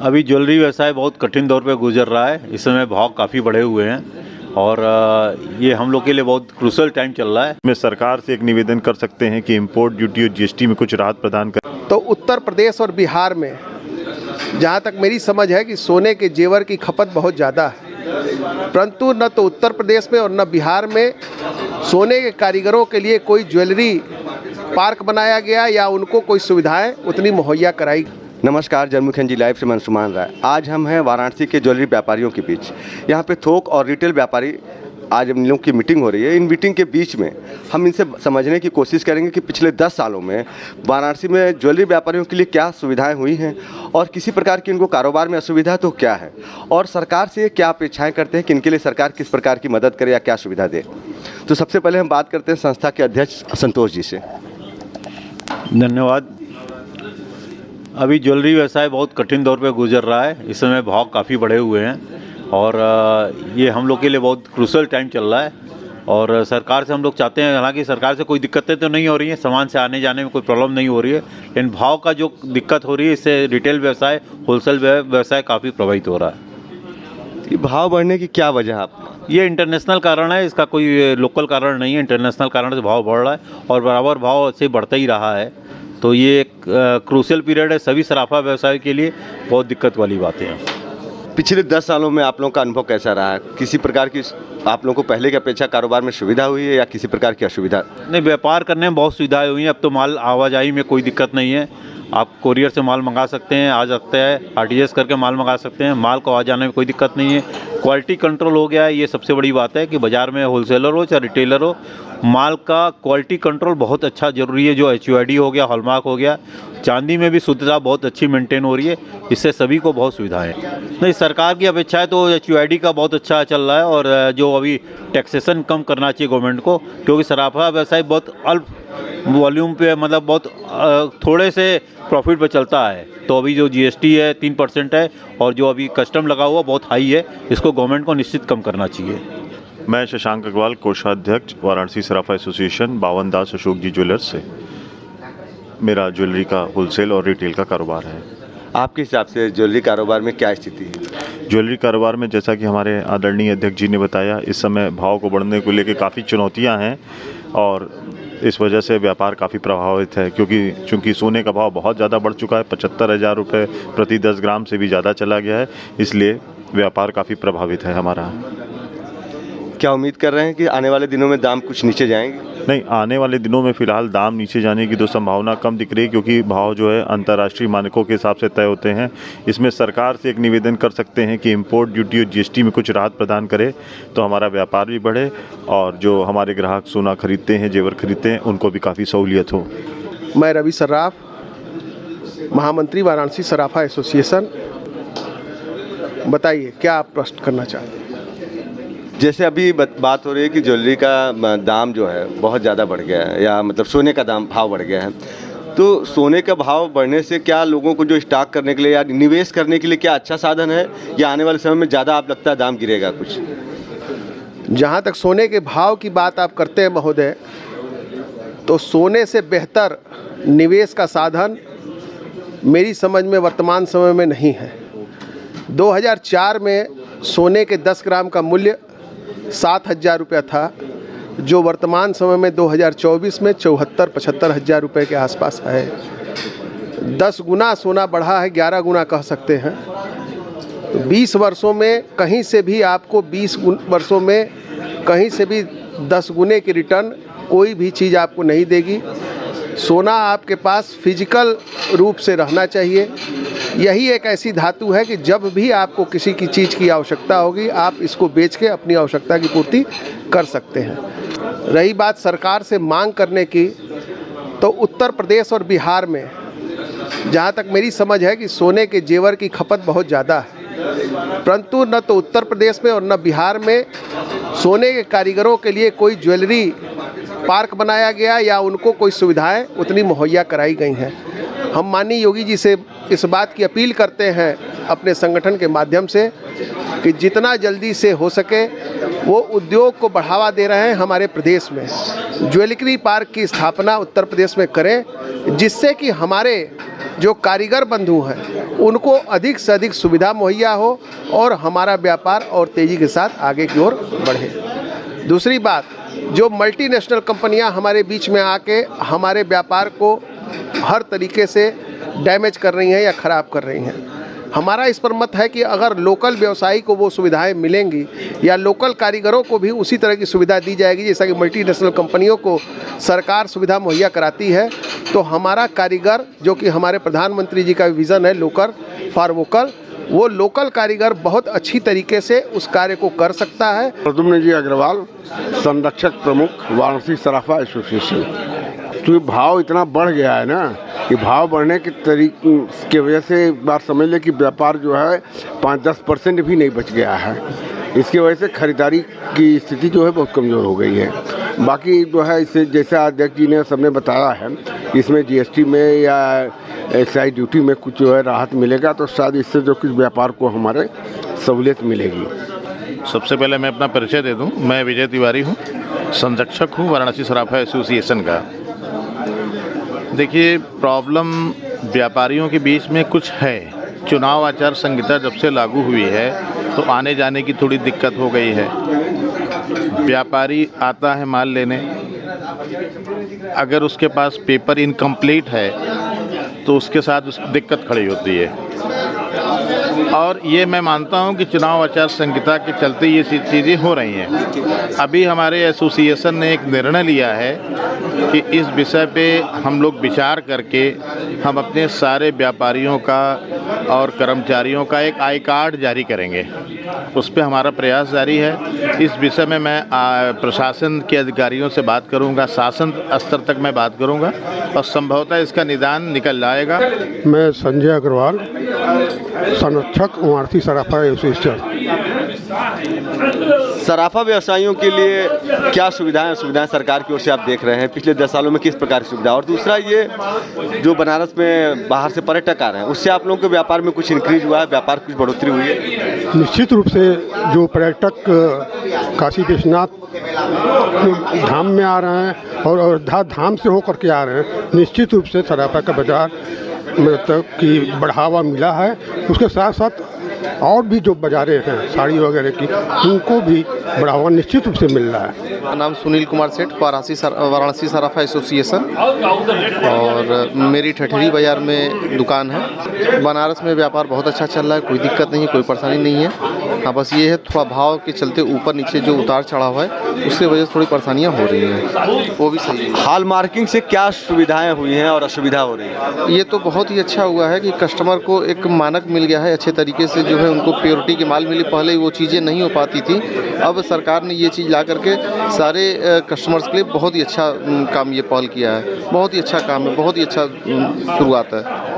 अभी ज्वेलरी व्यवसाय बहुत कठिन दौर पे गुजर रहा है। इस समय भाव काफ़ी बढ़े हुए हैं और ये हम लोग के लिए बहुत क्रूशल टाइम चल रहा है। मैं सरकार से एक निवेदन कर सकते हैं कि इंपोर्ट ड्यूटी और जीएसटी में कुछ राहत प्रदान करें। तो उत्तर प्रदेश और बिहार में जहाँ तक मेरी समझ है कि सोने के जेवर की खपत बहुत ज़्यादा है, परंतु न तो उत्तर प्रदेश में और न बिहार में सोने के कारीगरों के लिए कोई ज्वेलरी पार्क बनाया गया या उनको कोई सुविधाएं उतनी मुहैया कराई। नमस्कार, जनमुखी लाइव से मैं सुमान राय। आज हम हैं वाराणसी के ज्वेलरी व्यापारियों के बीच। यहाँ पे थोक और रिटेल व्यापारी, आज इन लोगों की मीटिंग हो रही है। इन मीटिंग के बीच में हम इनसे समझने की कोशिश करेंगे कि पिछले 10 सालों में वाराणसी में ज्वेलरी व्यापारियों के लिए क्या सुविधाएं हुई हैं और किसी प्रकार की इनको कारोबार में असुविधा तो क्या है, और सरकार से क्या अपेक्षाएं करते हैं कि इनके लिए सरकार किस प्रकार की मदद करे या क्या सुविधा दे। तो सबसे पहले हम बात करते हैं संस्था के अध्यक्ष संतोष जी से। धन्यवाद। अभी ज्वेलरी व्यवसाय बहुत कठिन दौर पे गुजर रहा है। इस समय भाव काफ़ी बढ़े हुए हैं और ये हम लोग के लिए बहुत क्रूशल टाइम चल रहा है और सरकार से हम लोग चाहते हैं, हालांकि सरकार से कोई दिक्कतें तो नहीं हो रही हैं, सामान से आने जाने में कोई प्रॉब्लम नहीं हो रही है, लेकिन भाव का जो दिक्कत हो रही है इससे रिटेल व्यवसाय, होलसेल व्यवसाय काफ़ी प्रभावित हो रहा है। ये भाव बढ़ने की क्या वजह आप? ये इंटरनेशनल कारण है, इसका कोई लोकल कारण नहीं है। इंटरनेशनल कारण से भाव बढ़ रहा है और बराबर भाव से बढ़ता ही रहा है। तो ये एक क्रूशियल पीरियड है, सभी सराफा व्यवसाय के लिए बहुत दिक्कत वाली बातें हैं। पिछले 10 सालों में आप लोगों का अनुभव कैसा रहा है? किसी प्रकार की आप लोगों को पहले की अपेक्षा कारोबार में सुविधा हुई है या किसी प्रकार की असुविधा? नहीं, व्यापार करने में बहुत सुविधाएं हुई हैं। अब तो माल आवाजाही में कोई दिक्कत नहीं है। आप कोरियर से माल मंगा सकते हैं, आ सकते हैं, आरटीजीएस करके माल मंगा सकते हैं। माल को आ जाने में कोई दिक्कत नहीं है। क्वालिटी कंट्रोल हो गया है, ये सबसे बड़ी बात है कि बाज़ार में होलसेलर हो चाहे रिटेलर हो, माल का क्वालिटी कंट्रोल बहुत अच्छा ज़रूरी है। जो HUID हो गया, हॉलमार्क हो गया, चांदी में भी शुद्धता बहुत अच्छी मेंटेन हो रही है। इससे सभी को बहुत सुविधाएं हैं। नहीं, सरकार की अपेक्षा है तो HUID का बहुत अच्छा चल रहा है और जो अभी टैक्सेशन कम करना चाहिए गवर्नमेंट को, क्योंकि सराफा व्यवसाय बहुत अल्प वॉल्यूम पे, मतलब बहुत थोड़े से प्रॉफिट पे चलता है। तो अभी जो GST है 3% है और जो अभी कस्टम लगा हुआ बहुत हाई है, इसको गवर्नमेंट को निश्चित कम करना चाहिए। मैं शशांक अग्रवाल, कोषाध्यक्ष वाराणसी सराफा एसोसिएशन, 52 दास अशोक जी ज्वेलर्स से। मेरा ज्वेलरी का होलसेल और रिटेल का कारोबार है। आपके हिसाब से ज्वेलरी कारोबार में क्या स्थिति है? ज्वेलरी कारोबार में जैसा कि हमारे आदरणीय अध्यक्ष जी ने बताया, इस समय भाव को बढ़ने को लेकर काफ़ी चुनौतियां हैं और इस वजह से व्यापार काफ़ी प्रभावित है, क्योंकि चूँकि सोने का भाव बहुत ज़्यादा बढ़ चुका है। 75,000 रुपये प्रति 10 ग्राम से भी ज़्यादा चला गया है, इसलिए व्यापार काफ़ी प्रभावित है हमारा। क्या उम्मीद कर रहे हैं कि आने वाले दिनों में दाम कुछ नीचे जाएंगे? नहीं, आने वाले दिनों में फ़िलहाल दाम नीचे जाने की तो संभावना कम दिख रही है, क्योंकि भाव जो है अंतर्राष्ट्रीय मानकों के हिसाब से तय होते हैं। इसमें सरकार से एक निवेदन कर सकते हैं कि इंपोर्ट ड्यूटी और GST में कुछ राहत प्रदान करे तो हमारा व्यापार भी बढ़े और जो हमारे ग्राहक सोना खरीदते हैं, जेवर खरीदते हैं, उनको भी काफ़ी सहूलियत हो। मैं रवि सर्राफ, महामंत्री वाराणसी सराफा एसोसिएशन। बताइए क्या आप प्रश्न करना चाहते हैं? जैसे अभी बात हो रही है कि ज्वेलरी का दाम जो है बहुत ज़्यादा बढ़ गया है, या मतलब सोने का भाव बढ़ गया है, तो सोने का भाव बढ़ने से क्या लोगों को जो स्टॉक करने के लिए या निवेश करने के लिए क्या अच्छा साधन है, या आने वाले समय में ज़्यादा आप लगता है दाम गिरेगा कुछ? जहाँ तक सोने के भाव की बात आप करते हैं महोदय, तो सोने से बेहतर निवेश का साधन मेरी समझ में वर्तमान समय में नहीं है। 2004 में सोने के 10 ग्राम का मूल्य 7,000 रुपया था, जो वर्तमान समय में 2024 में 74-75 हज़ार रुपये के आसपास है। 10 गुना सोना बढ़ा है, 11 गुना कह सकते हैं। 20 वर्षों में कहीं से भी आपको 20 वर्षों में कहीं से भी 10 गुने की रिटर्न कोई भी चीज़ आपको नहीं देगी। सोना आपके पास फिजिकल रूप से रहना चाहिए। यही एक ऐसी धातु है कि जब भी आपको किसी की चीज़ की आवश्यकता होगी, आप इसको बेच के अपनी आवश्यकता की पूर्ति कर सकते हैं। रही बात सरकार से मांग करने की, तो उत्तर प्रदेश और बिहार में जहाँ तक मेरी समझ है कि सोने के जेवर की खपत बहुत ज़्यादा है, परंतु न तो उत्तर प्रदेश में और न बिहार में सोने के कारीगरों के लिए कोई ज्वेलरी पार्क बनाया गया या उनको कोई सुविधाएं उतनी मुहैया कराई गई हैं। हम माननीय योगी जी से इस बात की अपील करते हैं अपने संगठन के माध्यम से कि जितना जल्दी से हो सके वो उद्योग को बढ़ावा दे रहे हैं हमारे प्रदेश में। ज्वेलरी पार्क की स्थापना उत्तर प्रदेश में करें, जिससे कि हमारे जो कारीगर बंधु हैं उनको अधिक से अधिक सुविधा मुहैया हो और हमारा व्यापार और तेज़ी के साथ आगे की ओर बढ़े। दूसरी बात, जो मल्टीनेशनल कंपनियां हमारे बीच में आके हमारे व्यापार को हर तरीके से डैमेज कर रही हैं या ख़राब कर रही हैं, हमारा इस पर मत है कि अगर लोकल व्यवसायी को वो सुविधाएं मिलेंगी या लोकल कारीगरों को भी उसी तरह की सुविधा दी जाएगी जैसा कि मल्टीनेशनल कंपनियों को सरकार सुविधा मुहैया कराती है, तो हमारा कारीगर, जो कि हमारे प्रधानमंत्री जी का विज़न है लोकल फॉर वोकल, वो लोकल कारीगर बहुत अच्छी तरीके से उस कार्य को कर सकता है। प्रद्युम्न जी अग्रवाल, संरक्षक प्रमुख, वाराणसी सराफा एसोसिएशन। तो भाव इतना बढ़ गया है ना कि भाव बढ़ने के तरीके की वजह से बात समझ लें कि व्यापार जो है 5-10% भी नहीं बच गया है। इसकी वजह से खरीदारी की स्थिति जो है बहुत कमज़ोर हो गई है। बाकी जो है इससे जैसे अध्यक्ष जी ने सबने बताया है, इसमें जीएसटी में या एक्साइज ड्यूटी में कुछ जो है राहत मिलेगा तो शायद इससे जो कुछ व्यापार को हमारे सहूलियत मिलेगी। सबसे पहले मैं अपना परिचय दे दूं। मैं विजय तिवारी हूं, संरक्षक हूं वाराणसी सराफा एसोसिएशन का। देखिए, प्रॉब्लम व्यापारियों के बीच में कुछ है। चुनाव आचार संहिता जब से लागू हुई है तो आने जाने की थोड़ी दिक्कत हो गई है। व्यापारी आता है माल लेने, अगर उसके पास पेपर इनकम्प्लीट है तो उसके साथ दिक्कत खड़ी होती है। और ये मैं मानता हूँ कि चुनाव आचार संहिता के चलते ये चीज़ें हो रही हैं। अभी हमारे एसोसिएशन ने एक निर्णय लिया है कि इस विषय पे हम लोग विचार करके हम अपने सारे व्यापारियों का और कर्मचारियों का एक आई कार्ड जारी करेंगे। उस पे हमारा प्रयास जारी है। इस विषय में मैं प्रशासन के अधिकारियों से बात करूंगा, शासन स्तर तक मैं बात करूंगा और संभवतः इसका निदान निकल जाएगा। मैं संजय अग्रवाल, संरक्षक वाराणसी सराफा एसोसिएशन। सराफा व्यवसायियों के लिए क्या सुविधाएं सरकार की ओर से आप देख रहे हैं? पिछले 10 सालों में किस प्रकार की सुविधा? और दूसरा, ये जो बनारस में बाहर से पर्यटक आ रहे हैं, उससे आप लोगों के व्यापार में कुछ इंक्रीज हुआ है, व्यापार कुछ बढ़ोतरी हुई है? निश्चित रूप से जो पर्यटक काशी विश्वनाथ धाम में आ रहे हैं और धाम से होकर के आ रहे हैं, निश्चित रूप से सराफा का बाजार मतलब कि बढ़ावा मिला है। उसके साथ साथ और भी जो बाजारें हैं साड़ी वगैरह की, उनको भी बढ़ावा निश्चित रूप से मिल रहा है। मेरा नाम सुनील कुमार सेठ, वाराणसी सराफा एसोसिएशन, और मेरी ठठरी बाज़ार में दुकान है। बनारस में व्यापार बहुत अच्छा चल रहा है, कोई दिक्कत नहीं है, कोई परेशानी नहीं है। हाँ, बस ये है थोड़ा भाव के चलते ऊपर नीचे जो उतार चढ़ाव है उसकी वजह से थोड़ी परेशानियाँ हो रही हैं, वो भी सही है। हॉल मार्किंग से क्या सुविधाएँ हुई हैं और असुविधा हो रही है? ये तो बहुत ही अच्छा हुआ है कि कस्टमर को एक मानक मिल गया है, अच्छे तरीके से जो है उनको प्योरिटी के माल मिली। पहले वो चीज़ें नहीं हो पाती थी, अब सरकार ने ये चीज़ ला करके सारे कस्टमर्स के लिए बहुत ही अच्छा काम ये पहल किया है। बहुत ही अच्छा काम है, बहुत ही अच्छा शुरुआत है।